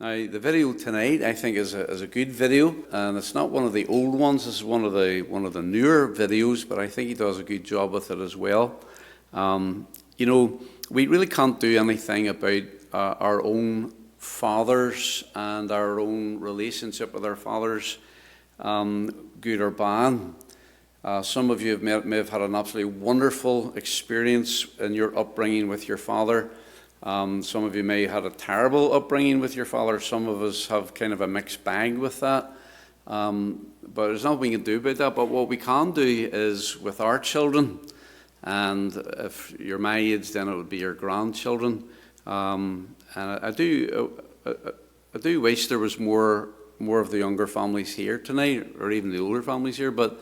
Now, the video tonight, I think, is a good video, and it's not one of the old ones. This is one of the newer videos, but I think he does a good job with it as well. We really can't do anything about our own fathers and our own relationship with our fathers, good or bad. Some of you may have had an absolutely wonderful experience in your upbringing with your father. Some of you may have had a terrible upbringing with your father. Some of us have kind of a mixed bag with that. But there's nothing we can do about that. But what we can do is with our children, and if you're my age, then it would be your grandchildren. And I do wish there was more of the younger families here tonight, or even the older families here. But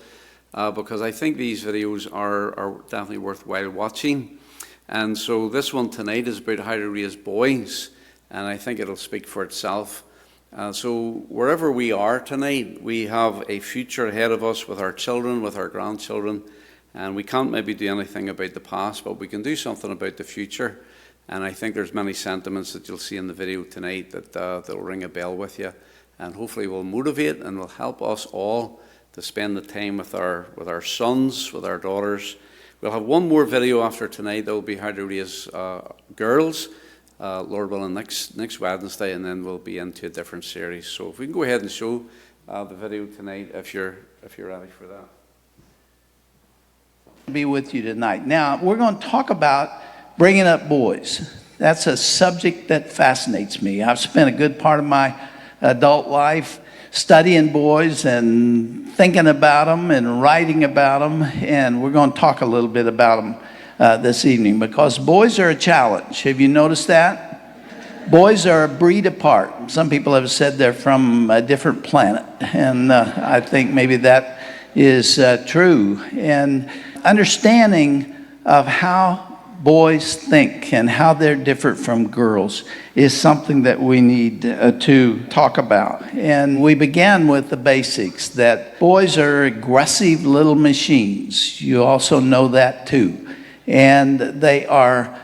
because I think these videos are definitely worthwhile watching. And so this one tonight is about how to raise boys, and I think it'll speak for itself. So wherever we are tonight, we have a future ahead of us with our children, with our grandchildren, and we can't maybe do anything about the past, but we can do something about the future. And I think there's many sentiments that you'll see in the video tonight that'll ring a bell with you, and hopefully will motivate and will help us all to spend the time with our sons, with our daughters. We'll have one more video after tonight that will be how to raise girls, Lord willing, next Wednesday, and then we'll be into a different series. So if we can go ahead and show the video tonight, if you're ready for that. Be with you tonight. Now we're going to talk about bringing up boys. That's a subject that fascinates me. I've spent a good part of my adult life studying boys and thinking about them and writing about them, and we're going to talk a little bit about them this evening, because boys are a challenge. Have you noticed that? Boys are a breed apart. Some people have said they're from a different planet, and I think maybe that is true. And understanding of how boys think and how they're different from girls is something that we need to talk about. And we began with the basics, that boys are aggressive little machines. You also know that too. And they are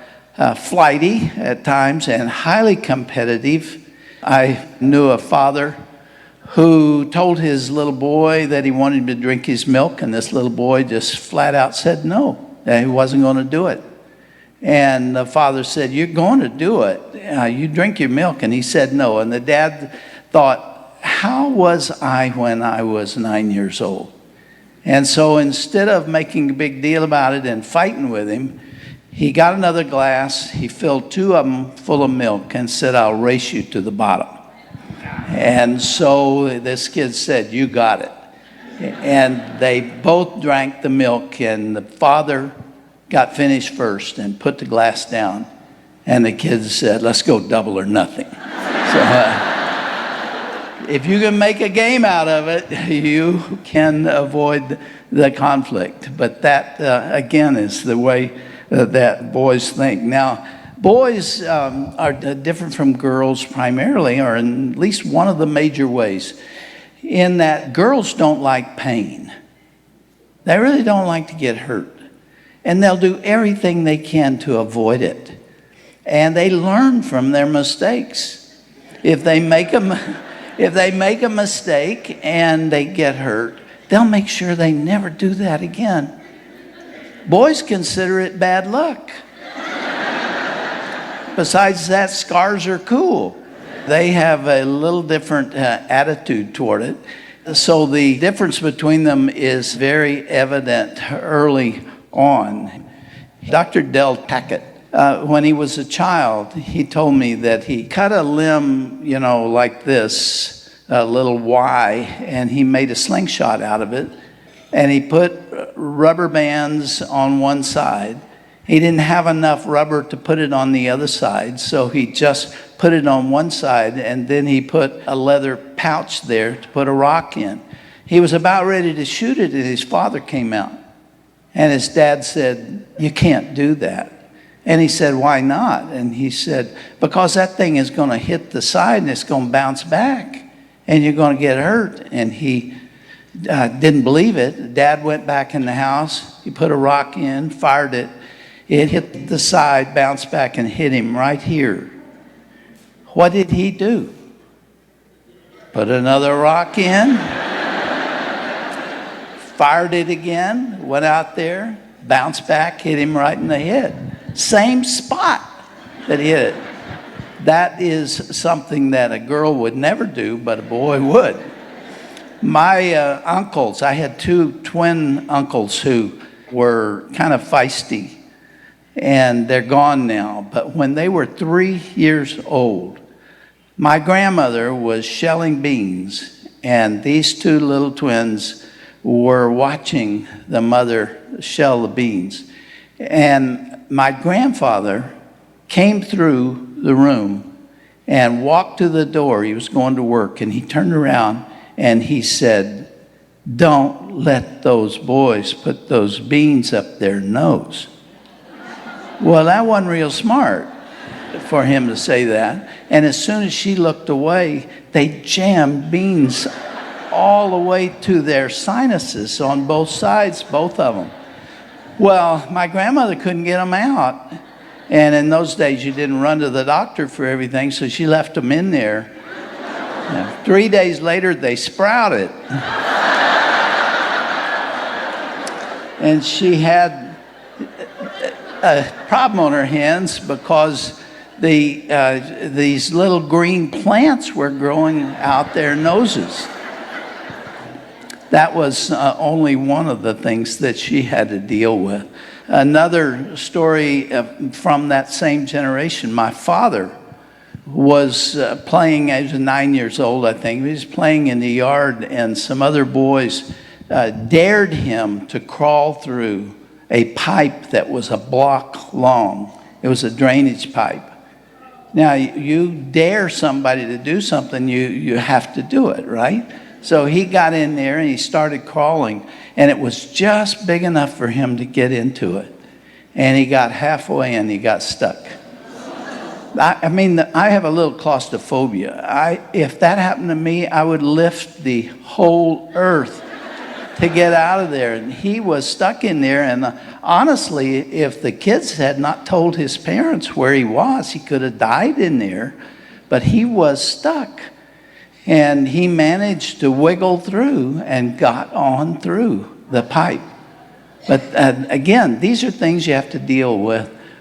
flighty at times and highly competitive. I knew a father who told his little boy that he wanted him to drink his milk, and this little boy just flat out said no, that he wasn't going to do it. And the father said, "You're going to do it. You drink your milk." And he said no. And the dad thought, how was I when I was 9 years old? And so instead of making a big deal about it and fighting with him, he got another glass. He filled two of them full of milk and said, "I'll race you to the bottom." And so this kid said, "You got it." And they both drank the milk, and the father got finished first and put the glass down, and the kids said, "Let's go double or nothing." So if you can make a game out of it, you can avoid the conflict. But that again is the way that boys think. Now boys are different from girls primarily, or in at least one of the major ways, in that girls don't like pain. They really don't like to get hurt. And they'll do everything they can to avoid it. And they learn from their mistakes. If they make a mistake and they get hurt, they'll make sure they never do that again. Boys consider it bad luck. Besides that, scars are cool. They have a little different attitude toward it. So the difference between them is very evident early on. Dr. Del Tackett, when he was a child, he told me that he cut a limb, like this, a little Y, and he made a slingshot out of it, and he put rubber bands on one side. He didn't have enough rubber to put it on the other side, so he just put it on one side, and then he put a leather pouch there to put a rock in. He was about ready to shoot it, and his father came out. And his dad said, "You can't do that." And he said, "Why not?" And he said, "Because that thing is going to hit the side and it's going to bounce back and you're going to get hurt." And he didn't believe it. Dad went back in the house. He put a rock in, fired it. It hit the side, bounced back, and hit him right here. What did he do? put another rock in, fired it again, went out there, bounced back, hit him right in the head. Same spot that he hit it. That is something that a girl would never do, but a boy would. My uncles, I had two twin uncles who were kind of feisty, and they're gone now. But when they were 3 years old, my grandmother was shelling beans, and these two little twins were watching the mother shell the beans. And my grandfather came through the room and walked to the door. He was going to work, and he turned around and he said, "Don't let those boys put those beans up their nose." Well, that wasn't real smart for him to say that. And as soon as she looked away, they jammed beans all the way to their sinuses on both sides, both of them. Well, my grandmother couldn't get them out. And in those days, you didn't run to the doctor for everything, so she left them in there. 3 days later, they sprouted. And she had a problem on her hands because these little green plants were growing out their noses. That was only one of the things that she had to deal with. Another story from that same generation, my father was playing, I was 9 years old, I think. He was playing in the yard, and some other boys dared him to crawl through a pipe that was a block long. It was a drainage pipe. Now, you dare somebody to do something, you have to do it, right? So he got in there and he started crawling, and it was just big enough for him to get into it. And he got halfway and he got stuck. I mean, I have a little claustrophobia. If that happened to me, I would lift the whole earth to get out of there. And he was stuck in there. And honestly, if the kids had not told his parents where he was, he could have died in there. But he was stuck. And he managed to wiggle through and got on through the pipe. But again, these are things you have to deal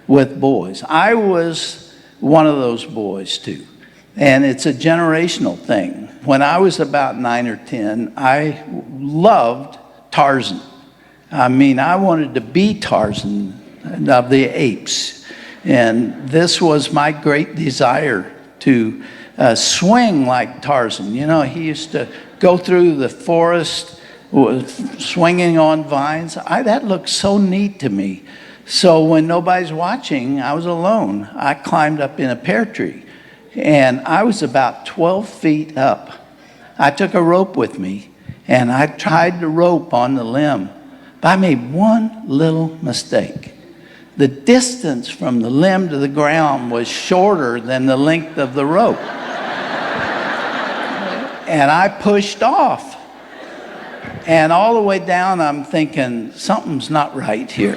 with boys. I was one of those boys too. And it's a generational thing. When I was about 9 or 10, I loved Tarzan. I mean, I wanted to be Tarzan of the apes. And this was my great desire to swing like Tarzan. You know, he used to go through the forest swinging on vines. That looked so neat to me. So when nobody's watching, I was alone. I climbed up in a pear tree, and I was about 12 feet up. I took a rope with me, and I tried the rope on the limb, but I made one little mistake. The distance from the limb to the ground was shorter than the length of the rope. And I pushed off. And all the way down, I'm thinking, something's not right here.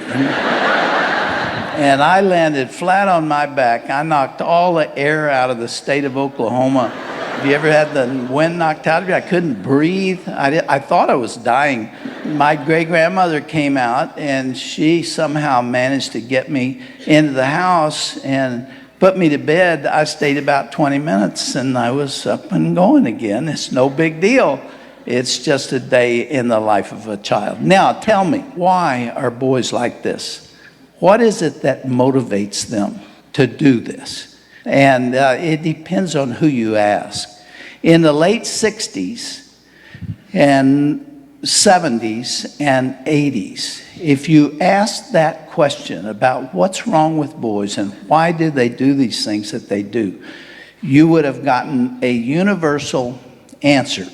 And I landed flat on my back. I knocked all the air out of the state of Oklahoma. Have you ever had the wind knocked out of you? I couldn't breathe. I thought I was dying. My great-grandmother came out, and she somehow managed to get me into the house and put me to bed. I stayed about 20 minutes, and I was up and going again. It's no big deal. It's just a day in the life of a child. Now, tell me, why are boys like this? What is it that motivates them to do this? And it depends on who you ask. In the late 60s and 70s and 80s, if you asked that question about what's wrong with boys and why do they do these things that they do, you would have gotten a universal answer.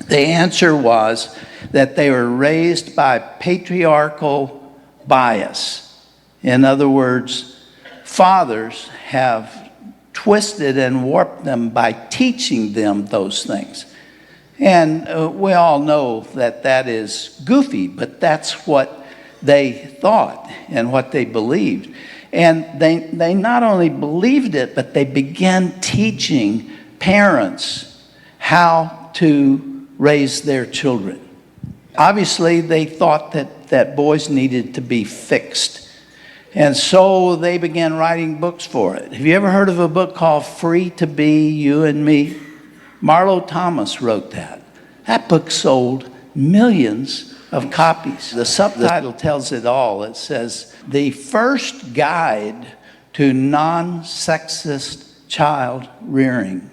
The answer was that they were raised by patriarchal bias. In other words, fathers have twisted and warped them by teaching them those things. And we all know that that is goofy, but that's what they thought and what they believed. And they not only believed it, but they began teaching parents how to raise their children. Obviously, they thought that boys needed to be fixed. And so they began writing books for it. Have you ever heard of a book called Free to Be You and Me? Marlo Thomas wrote that. That book sold millions of copies. The subtitle tells it all. It says, "The First Guide to Non-Sexist Child Rearing."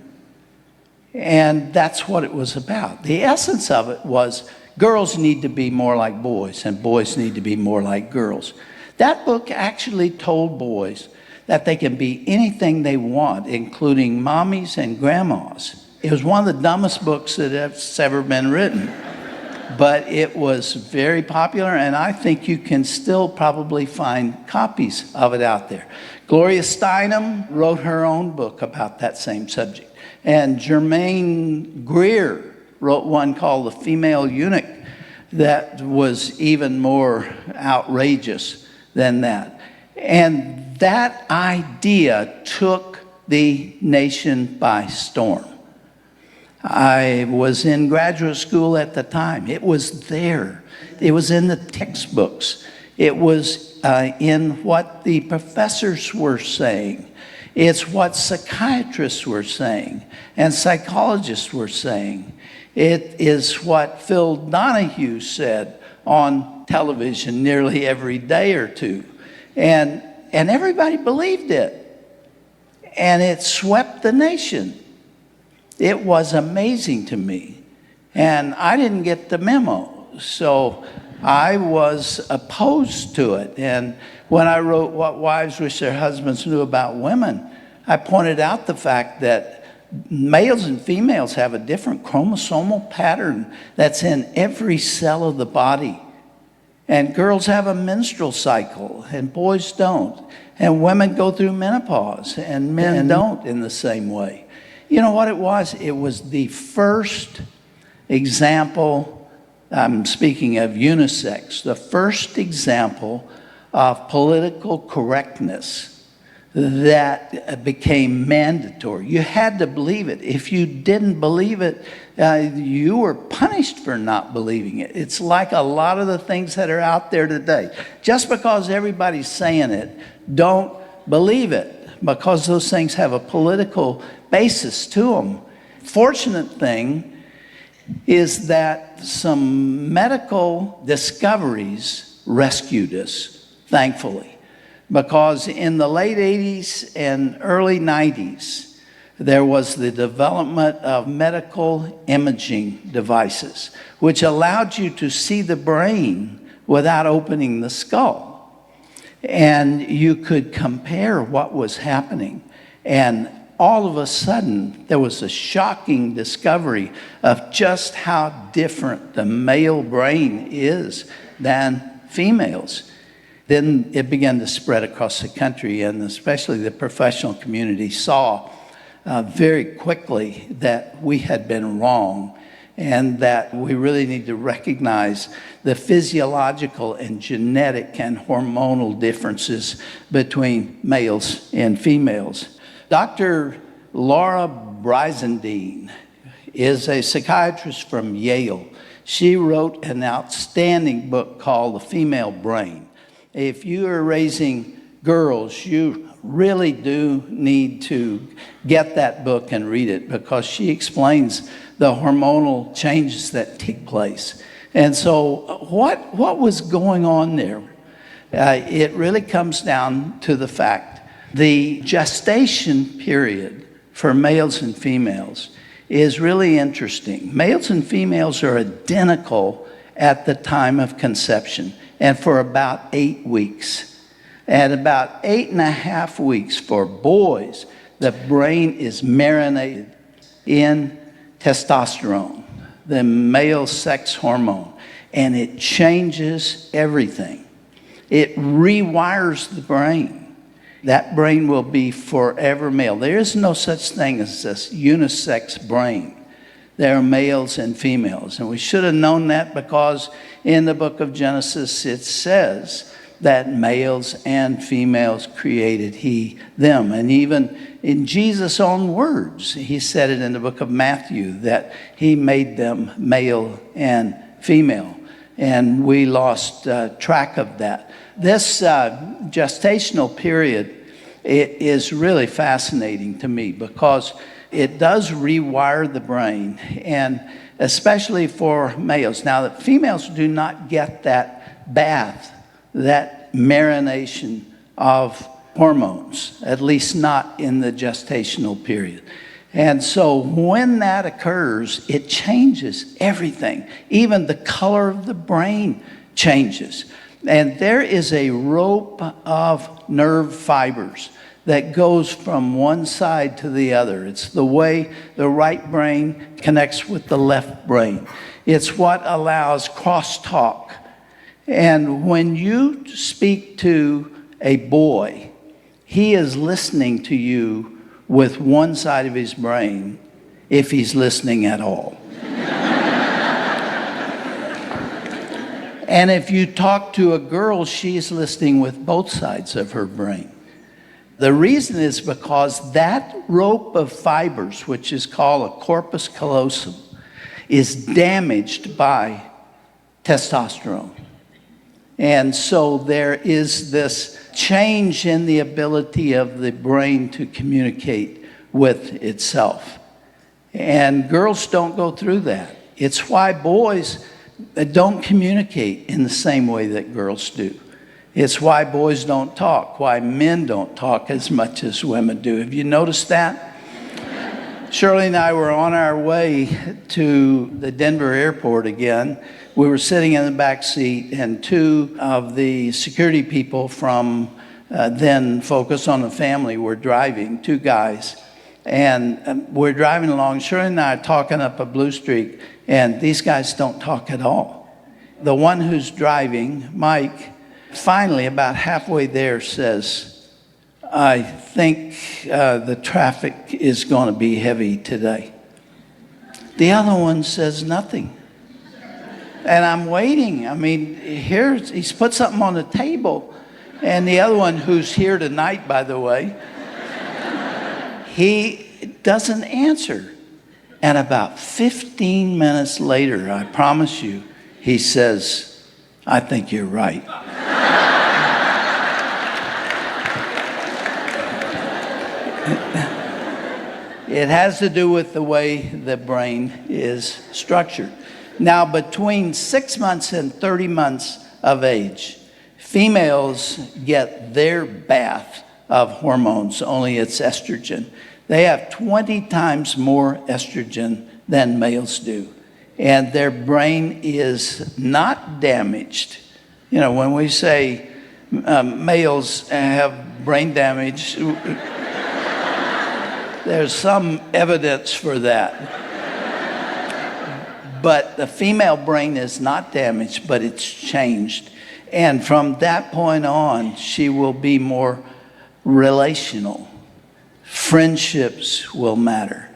And that's what it was about. The essence of it was girls need to be more like boys and boys need to be more like girls. That book actually told boys that they can be anything they want, including mommies and grandmas. It was one of the dumbest books that has ever been written. But it was very popular, and I think you can still probably find copies of it out there. Gloria Steinem wrote her own book about that same subject. And Germaine Greer wrote one called The Female Eunuch that was even more outrageous than that. And that idea took the nation by storm. I was in graduate school at the time. It was there. It was in the textbooks. It was in what the professors were saying. It's what psychiatrists were saying and psychologists were saying. It is what Phil Donahue said on television nearly every day or two. And everybody believed it. And it swept the nation. It was amazing to me. And I didn't get the memo. So I was opposed to it. And when I wrote What Wives Wish Their Husbands Knew About Women, I pointed out the fact that males and females have a different chromosomal pattern that's in every cell of the body. And girls have a menstrual cycle and boys don't. And women go through menopause and men don't in the same way. You know what it was? It was the first example, I'm speaking of unisex, the first example of political correctness that became mandatory. You had to believe it. If you didn't believe it, you were punished for not believing it. It's like a lot of the things that are out there today. Just because everybody's saying it, don't believe it, because those things have a political basis to them. Fortunate thing is that some medical discoveries rescued us, thankfully. Because in the late 80s and early 90s, there was the development of medical imaging devices, which allowed you to see the brain without opening the skull. And you could compare what was happening. And all of a sudden, there was a shocking discovery of just how different the male brain is than females. Then it began to spread across the country, and especially the professional community saw very quickly that we had been wrong and that we really need to recognize the physiological and genetic and hormonal differences between males and females. Dr. Laura Brizendine is a psychiatrist from Yale. She wrote an outstanding book called The Female Brain. If you are raising girls, you really do need to get that book and read it, because she explains the hormonal changes that take place. And so what was going on there? It really comes down to the fact the gestation period for males and females is really interesting. Males and females are identical at the time of conception, and for about 8 weeks. At about 8.5 weeks for boys, the brain is marinated in testosterone, the male sex hormone, and it changes everything. It rewires the brain. That brain will be forever male. There is no such thing as this unisex brain. There are males and females. And we should have known that, because in the book of Genesis it says that males and females created he them. And even in Jesus' own words, he said it in the book of Matthew that he made them male and female. And we lost track of that. This gestational period, it is really fascinating to me because it does rewire the brain, and especially for males. Now, the females do not get that bath, that marination of hormones, at least not in the gestational period. And so when that occurs, it changes everything. Even the color of the brain changes. And there is a rope of nerve fibers that goes from one side to the other. It's the way the right brain connects with the left brain. It's what allows crosstalk. And when you speak to a boy, he is listening to you with one side of his brain, if he's listening at all. And if you talk to a girl, she's listening with both sides of her brain. The reason is because that rope of fibers, which is called a corpus callosum, is damaged by testosterone. And so there is this change in the ability of the brain to communicate with itself. And girls don't go through that. It's why boys don't communicate in the same way that girls do. It's why boys don't talk, why men don't talk as much as women do. Have you noticed that? Shirley and I were on our way to the Denver airport again. We were sitting in the back seat, and two of the security people from then Focus on the Family were driving, two guys. And we're driving along. Shirley and I are talking up a blue streak, and these guys don't talk at all. The one who's driving, Mike, finally, about halfway there, says, I think the traffic is going to be heavy today. The other one says nothing. And I'm waiting. I mean, he's put something on the table. And the other one, who's here tonight, by the way, he doesn't answer. And about 15 minutes later, I promise you, he says, I think you're right. It has to do with the way the brain is structured. Now, between 6 months and 30 months of age, females get their bath of hormones, only it's estrogen. They have 20 times more estrogen than males do. And their brain is not damaged. You know, when we say males have brain damage, there's some evidence for that. But the female brain is not damaged, but it's changed. And from that point on, she will be more relational. Friendships will matter.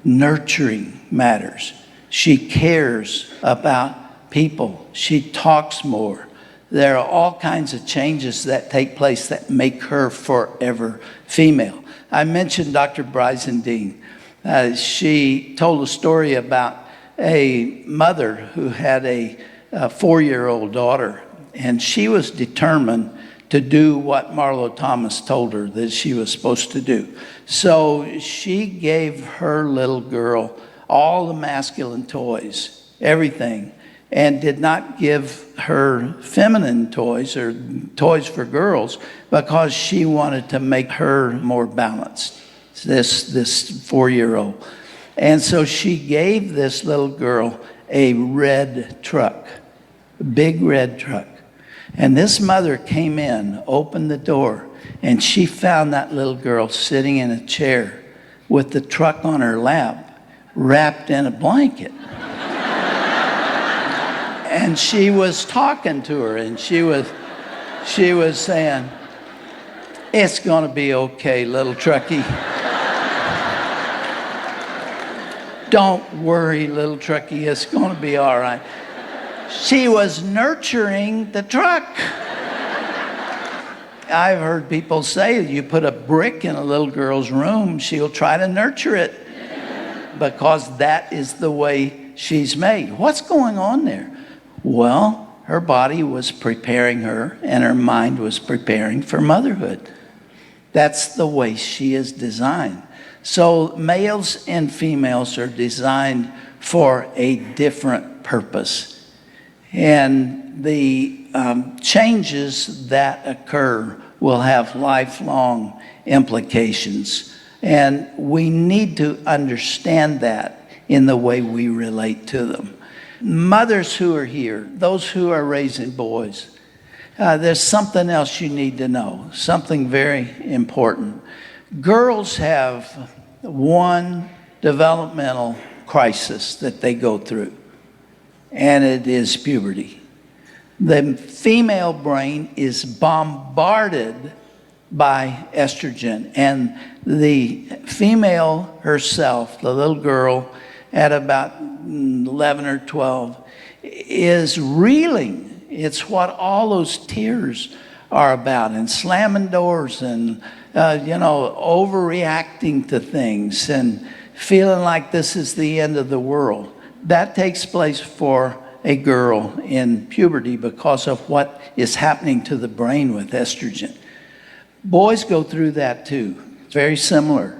Nurturing matters. She cares about people. She talks more. There are all kinds of changes that take place that make her forever female. I mentioned Dr. Brizendine. She told a story about a mother who had a 4-year-old daughter, and she was determined to do what Marlo Thomas told her that she was supposed to do. So she gave her little girl all the masculine toys, everything, and did not give her feminine toys or toys for girls because she wanted to make her more balanced, this 4-year-old. And so she gave this little girl a red truck, a big red truck. And this mother came in, opened the door, and she found that little girl sitting in a chair with the truck on her lap, wrapped in a blanket. And she was talking to her, and she was saying, "It's going to be okay, little truckie. Don't worry, little truckie, it's going to be all right." She was nurturing the truck. I've heard people say you put a brick in a little girl's room, she'll try to nurture it because that is the way she's made. What's going on there? Well, her body was preparing her and her mind was preparing for motherhood. That's the way she is designed. So males and females are designed for a different purpose. And the changes that occur will have lifelong implications. And we need to understand that in the way we relate to them. Mothers who are here, those who are raising boys, there's something else you need to know, something very important. Girls have one developmental crisis that they go through, and it is puberty. The female brain is bombarded by estrogen, and the female herself, the little girl at about 11 or 12, is reeling. It's what all those tears are about, and slamming doors and overreacting to things and feeling like this is the end of the world. That takes place for a girl in puberty because of what is happening to the brain with estrogen. Boys go through that too. It's very similar.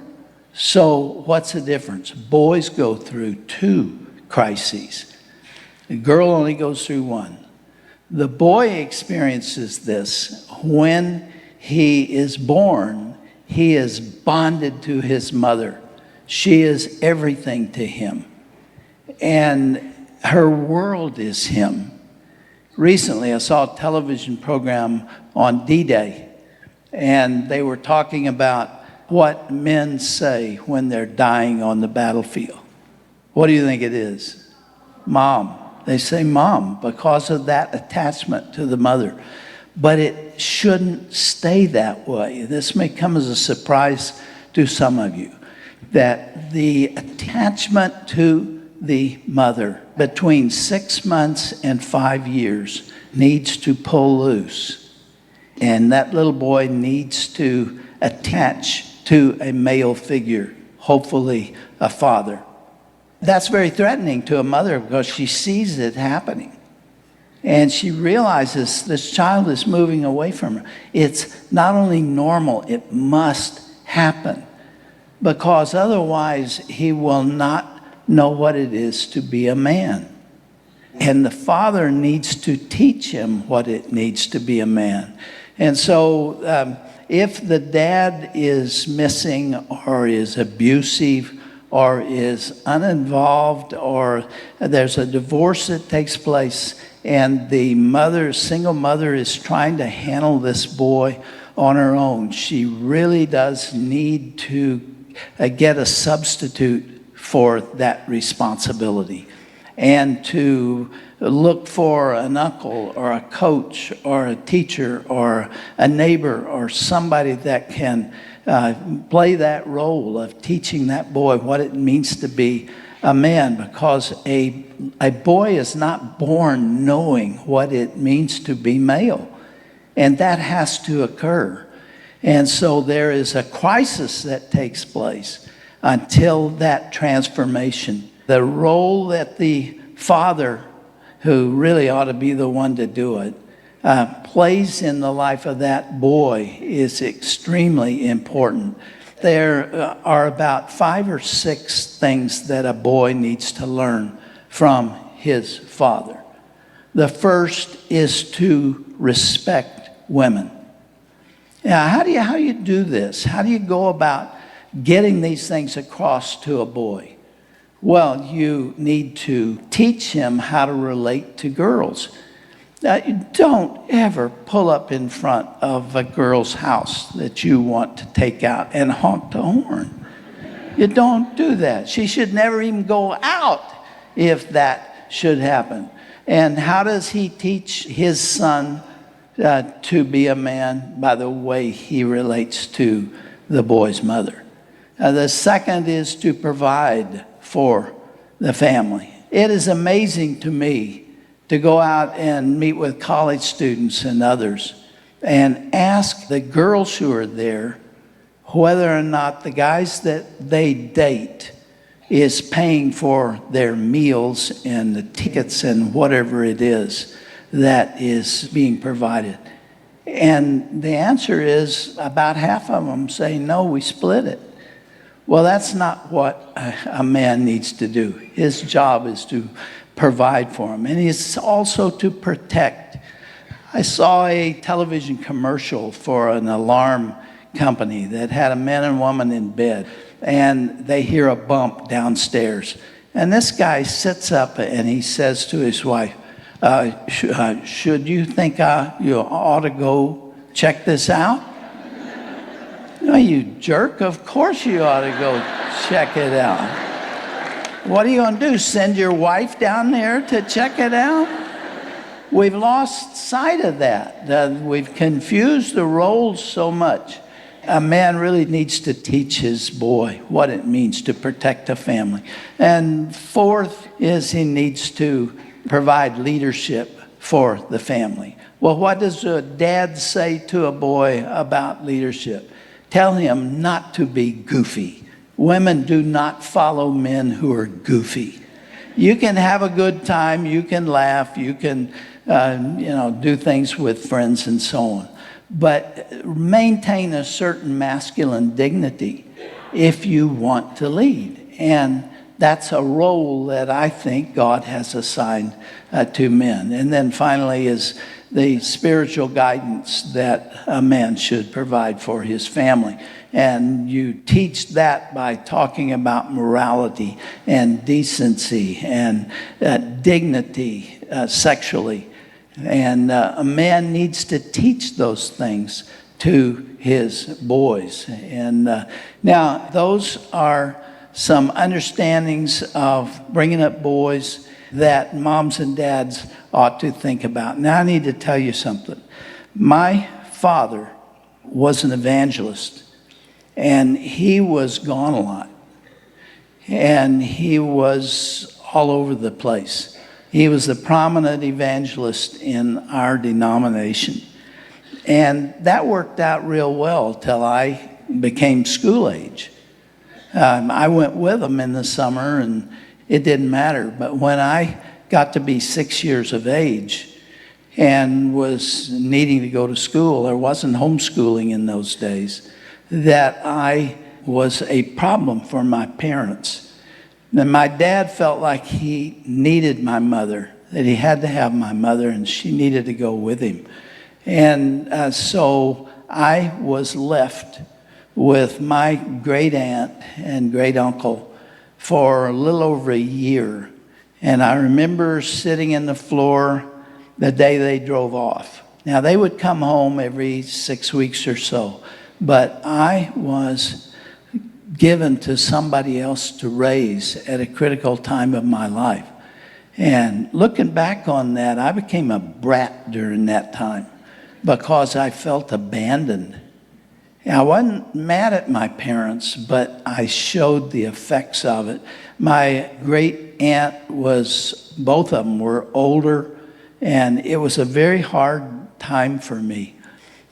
So what's the difference? Boys go through two crises. The girl only goes through one. The boy experiences this when he is born. He is bonded to his mother. She is everything to him. And her world is him. Recently, I saw a television program on D-Day, and they were talking about what men say when they're dying on the battlefield. What do you think it is? Mom. They say mom because of that attachment to the mother. But it shouldn't stay that way. This may come as a surprise to some of you, that the attachment to the mother between 6 months and 5 years needs to pull loose. And that little boy needs to attach to a male figure, hopefully a father. That's very threatening to a mother because she sees it happening. And she realizes this child is moving away from her. It's not only normal, it must happen. Because otherwise he will not know what it is to be a man. And the father needs to teach him what it needs to be a man. And so if the dad is missing or is abusive or is uninvolved or there's a divorce that takes place and the mother, single mother, is trying to handle this boy on her own, she really does need to get a substitute for that responsibility and to look for an uncle or a coach or a teacher or a neighbor or somebody that can play that role of teaching that boy what it means to be a man, because a boy is not born knowing what it means to be male, and that has to occur. And so there is a crisis that takes place until that transformation. The role that the father, who really ought to be the one to do it, plays in the life of that boy is extremely important. There are about 5 or 6 things that a boy needs to learn from his father. The first is to respect women. Now, how do you do this? How do you go about getting these things across to a boy? Well, you need to teach him how to relate to girls. Don't ever pull up in front of a girl's house that you want to take out and honk the horn. You don't do that. She should never even go out if that should happen. And how does he teach his son to be a man? By the way he relates to the boy's mother. The second is to provide for the family. It is amazing to me to go out and meet with college students and others and ask the girls who are there whether or not the guys that they date is paying for their meals and the tickets and whatever it is that is being provided. And the answer is about half of them say, no, we split it. Well, that's not what a man needs to do. His job is to provide for him, and it's also to protect. I saw a television commercial for an alarm company that had a man and woman in bed, and they hear a bump downstairs. And this guy sits up and he says to his wife, should you think you ought to go check this out? No, you jerk, of course you ought to go check it out. What are you going to do, send your wife down there to check it out? We've lost sight of that. We've confused the roles so much. A man really needs to teach his boy what it means to protect a family. And fourth is he needs to provide leadership for the family. Well, what does a dad say to a boy about leadership? Tell him not to be goofy. Women do not follow men who are goofy. You can have a good time, you can laugh, you can do things with friends and so on. But maintain a certain masculine dignity if you want to lead. And that's a role that I think God has assigned to men. And then finally is the spiritual guidance that a man should provide for his family. And you teach that by talking about morality and decency and dignity sexually. And a man needs to teach those things to his boys. And now those are some understandings of bringing up boys that moms and dads ought to think about. Now I need to tell you something. My father was an evangelist, and he was gone a lot. And he was all over the place. He was the prominent evangelist in our denomination. And that worked out real well till I became school age. I went with him in the summer, and it didn't matter. But when I got to be 6 years of age and was needing to go to school, there wasn't homeschooling in those days, that I was a problem for my parents. And my dad felt like he needed my mother, that he had to have my mother, and she needed to go with him. And so I was left with my great aunt and great uncle for a little over a year. And I remember sitting in the floor the day they drove off. Now, they would come home every 6 weeks or so, but I was given to somebody else to raise at a critical time of my life. And looking back on that, I became a brat during that time because I felt abandoned. I wasn't mad at my parents, but I showed the effects of it. My great aunt both of them were older, and it was a very hard time for me.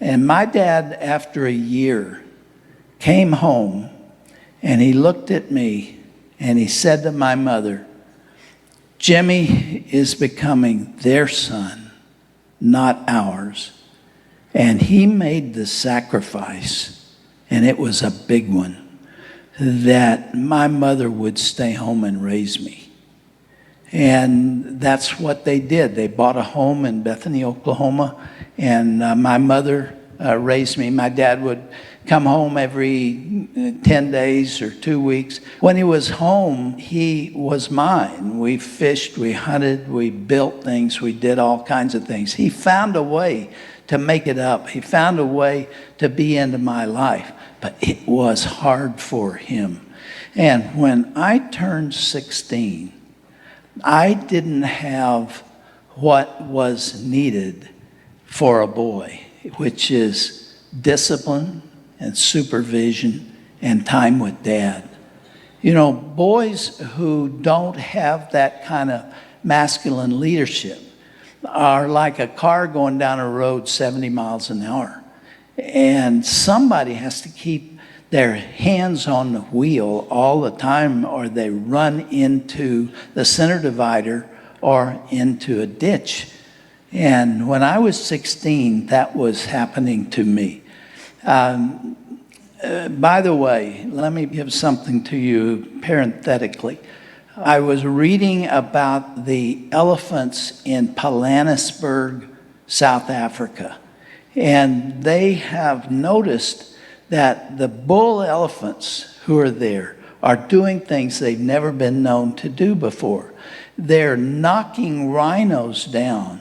And my dad, after a year, came home, and he looked at me, and he said to my mother, "Jimmy is becoming their son, not ours." And he made the sacrifice, and it was a big one, that my mother would stay home and raise me. And that's what they did. They bought a home in Bethany, Oklahoma, and my mother raised me. My dad would come home every 10 days or 2 weeks. When he was home, he was mine. We fished, we hunted, we built things, we did all kinds of things. He found a way to make it up. He found a way to be into my life, but it was hard for him. And when I turned 16, I didn't have what was needed for a boy, which is discipline and supervision and time with dad. You know, boys who don't have that kind of masculine leadership, are like a car going down a road 70 miles an hour. And somebody has to keep their hands on the wheel all the time, or they run into the center divider or into a ditch. And when I was 16, that was happening to me. By the way, let me give something to you parenthetically. I was reading about the elephants in Johannesburg, South Africa. And they have noticed that the bull elephants who are there are doing things they've never been known to do before. They're knocking rhinos down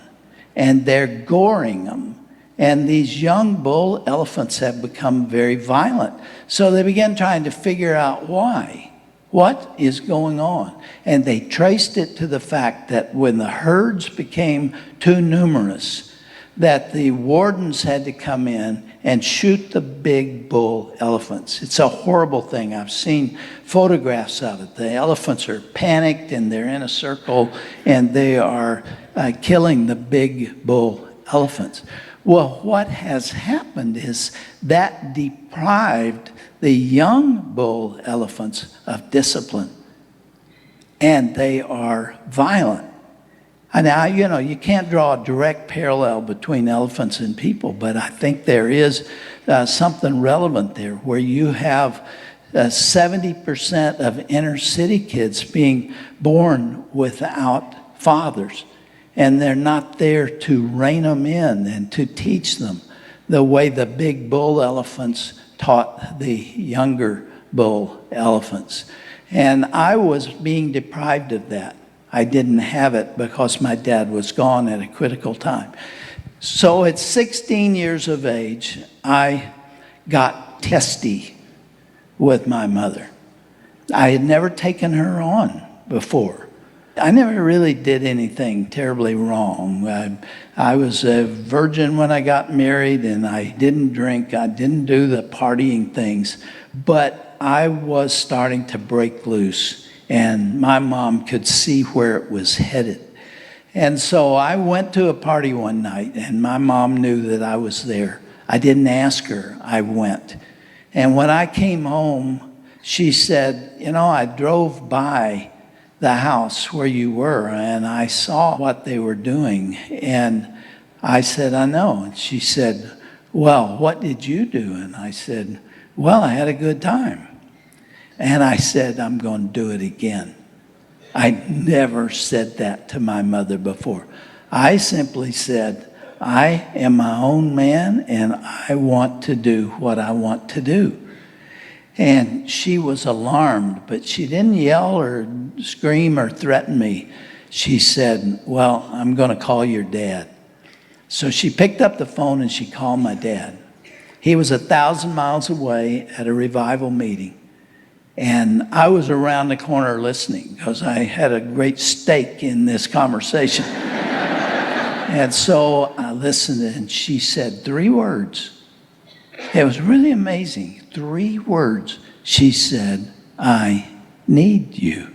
and they're goring them. And these young bull elephants have become very violent. So they began trying to figure out why. What is going on? And they traced it to the fact that when the herds became too numerous, that the wardens had to come in and shoot the big bull elephants. It's a horrible thing. I've seen photographs of it. The elephants are panicked and they're in a circle and they are killing the big bull elephants. Well, what has happened is that deprived the young bull elephants of discipline, and they are violent. And now, you can't draw a direct parallel between elephants and people, but I think there is something relevant there where you have 70% of inner city kids being born without fathers. And they're not there to rein them in and to teach them the way the big bull elephants taught the younger bull elephants. And I was being deprived of that. I didn't have it because my dad was gone at a critical time. So at 16 years of age, I got testy with my mother. I had never taken her on before. I never really did anything terribly wrong. I was a virgin when I got married, and I didn't drink. I didn't do the partying things. But I was starting to break loose, and my mom could see where it was headed. And so I went to a party one night, and my mom knew that I was there. I didn't ask her. I went. And when I came home, she said, I drove by the house where you were, and I saw what they were doing. And I said, I know. And she said, well, what did you do? And I said, well, I had a good time. And I said, I'm going to do it again. I never said that to my mother before. I simply said, I am my own man, and I want to do what I want to do. And she was alarmed, but she didn't yell or scream or threaten me. She said, well, I'm going to call your dad. So she picked up the phone and she called my dad. He was 1,000 miles away at a revival meeting. And I was around the corner listening because I had a great stake in this conversation. And so I listened, and she said 3 words. It was really amazing. 3 words. She said, I need you.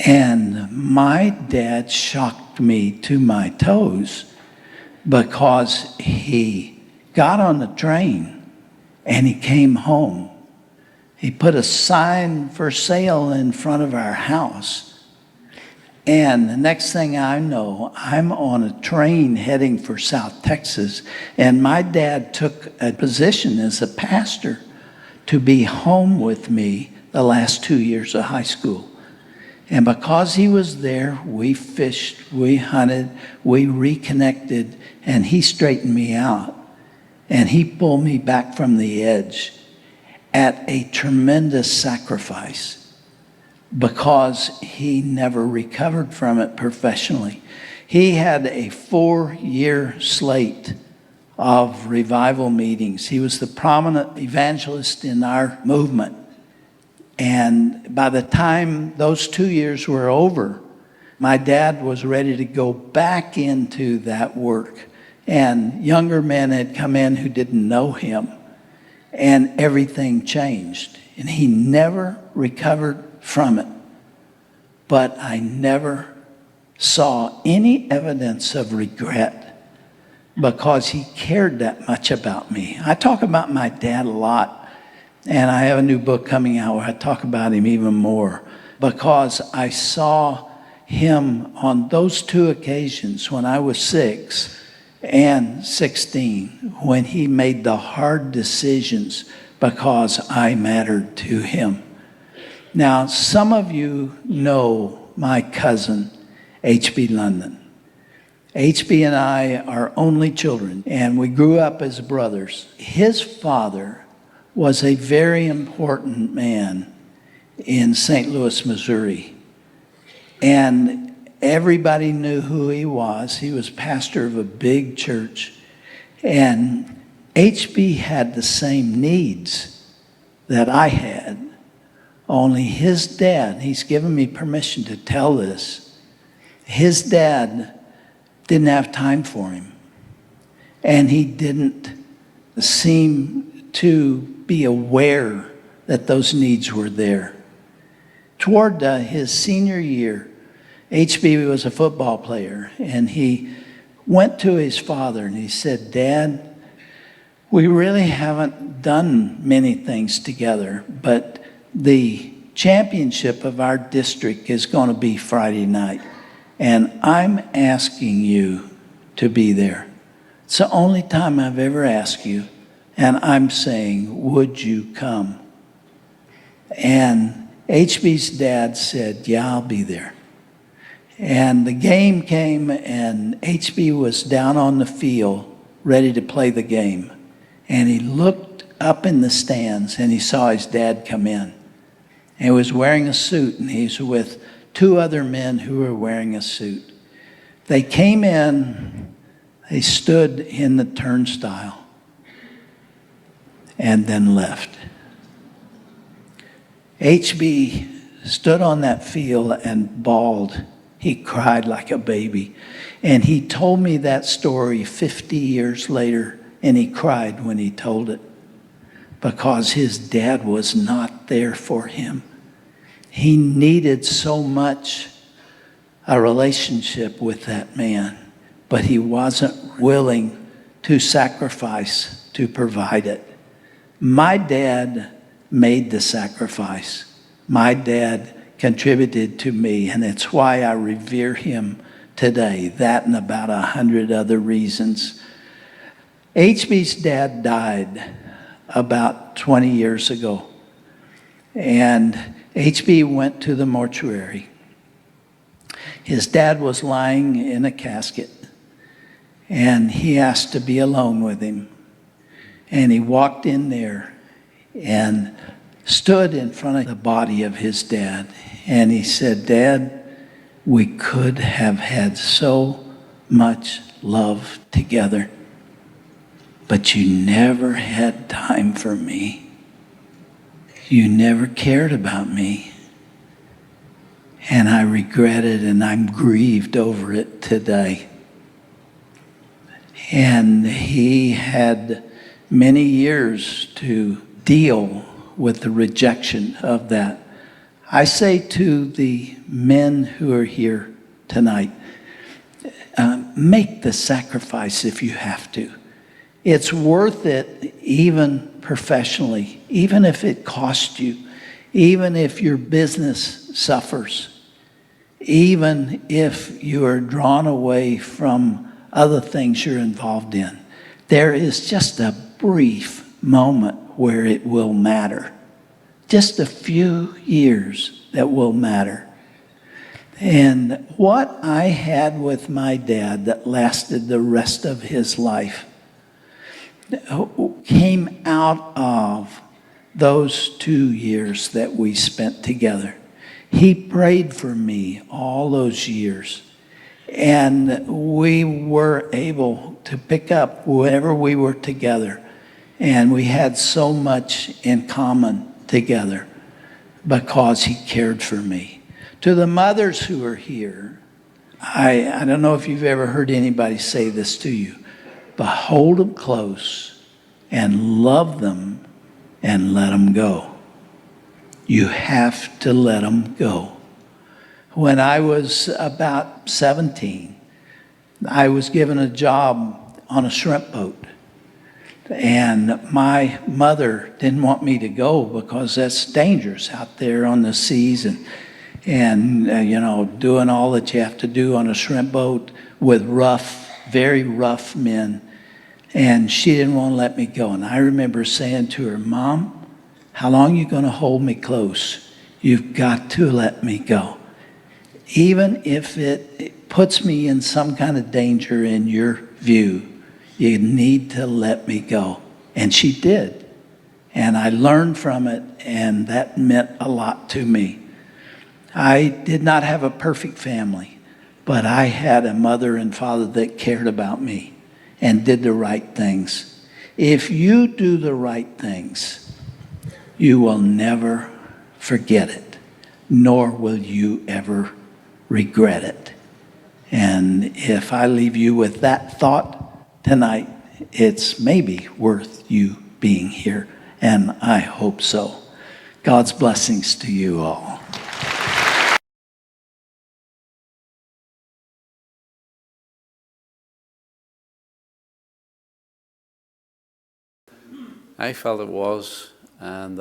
And my dad shocked me to my toes because he got on the train and he came home. He put a sign for sale in front of our house. And the next thing I know, I'm on a train heading for South Texas. And my dad took a position as a pastor to be home with me the last 2 years of high school. And because he was there, we fished, we hunted, we reconnected, and he straightened me out. And he pulled me back from the edge at a tremendous sacrifice, because he never recovered from it professionally. He had a 4-year slate of revival meetings. He was the prominent evangelist in our movement. And by the time those 2 years were over, my dad was ready to go back into that work. And younger men had come in who didn't know him, and everything changed. And he never recovered from it. But I never saw any evidence of regret because he cared that much about me. I talk about my dad a lot, and I have a new book coming out where I talk about him even more, because I saw him on those two occasions when I was 6 and 16, when he made the hard decisions because I mattered to him. Now, some of you know my cousin, H.B. London. H.B. and I are only children, and we grew up as brothers. His father was a very important man in St. Louis, Missouri. And everybody knew who he was. He was pastor of a big church. And H.B. had the same needs that I had, only his dad, he's given me permission to tell this, his dad didn't have time for him. And he didn't seem to be aware that those needs were there. Toward his senior year, H.B. was a football player, and he went to his father and he said, "Dad, we really haven't done many things together, but the championship of our district is going to be Friday night, and I'm asking you to be there. It's the only time I've ever asked you, and I'm saying, would you come?" And HB's dad said, "Yeah, I'll be there." And the game came, and HB was down on the field ready to play the game. And he looked up in the stands, and he saw his dad come in. And he was wearing a suit, and he's with 2 other men who were wearing a suit. They came in, they stood in the turnstile, and then left. HB stood on that field and bawled. He cried like a baby. And he told me that story 50 years later, and he cried when he told it because his dad was not there for him. He needed so much a relationship with that man, but he wasn't willing to sacrifice to provide it. My dad made the sacrifice. My dad contributed to me, and it's why I revere him today. That and about 100 other reasons. HB's dad died about 20 years ago, and HB went to the mortuary. His dad was lying in a casket, and he asked to be alone with him. And he walked in there and stood in front of the body of his dad. And he said, "Dad, we could have had so much love together, but you never had time for me. You never cared about me. And I regret it, and I'm grieved over it today." And he had many years to deal with the rejection of that. I say to the men who are here tonight, make the sacrifice if you have to. It's worth it, even professionally, even if it costs you, even if your business suffers, even if you are drawn away from other things you're involved in. There is just a brief moment where it will matter. Just a few years that will matter. And what I had with my dad that lasted the rest of his life came out of those 2 years that we spent together. He prayed for me all those years. And we were able to pick up whenever we were together. And we had so much in common together because he cared for me. To the mothers who are here, I don't know if you've ever heard anybody say this to you, but hold them close and love them and let them go. You have to let them go. When I was about 17, I was given a job on a shrimp boat. And my mother didn't want me to go because that's dangerous out there on the seas and doing all that you have to do on a shrimp boat with very rough men. And she didn't want to let me go. And I remember saying to her, Mom, how long are you going to hold me close? You've got to let me go. Even if it puts me in some kind of danger in your view, you need to let me go. And she did. And I learned from it, and that meant a lot to me. I did not have a perfect family, but I had a mother and father that cared about me and did the right things. If you do the right things, you will never forget it, nor will you ever regret it. And if I leave you with that thought tonight, it's maybe worth you being here, and I hope so. God's blessings to you all. I felt it was, and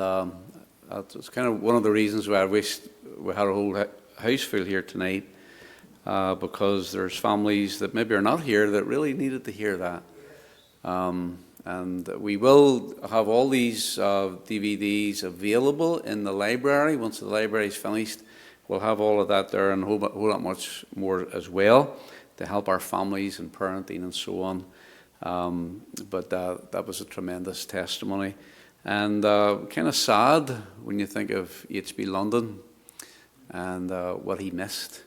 it's kind of one of the reasons why I wished we had a whole house full here tonight, because there's families that maybe are not here that really needed to hear that. And we will have all these DVDs available in the library. Once the library is finished, we'll have all of that there and a whole lot much more as well to help our families and parenting and so on. But that was a tremendous testimony. And kind of sad when you think of H.B. London and what he missed.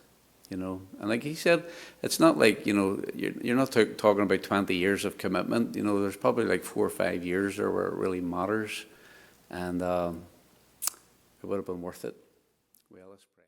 And like he said, it's not like, you're not talking about 20 years of commitment. There's probably like 4 or 5 years there where it really matters. And it would have been worth it. Well, let's pray.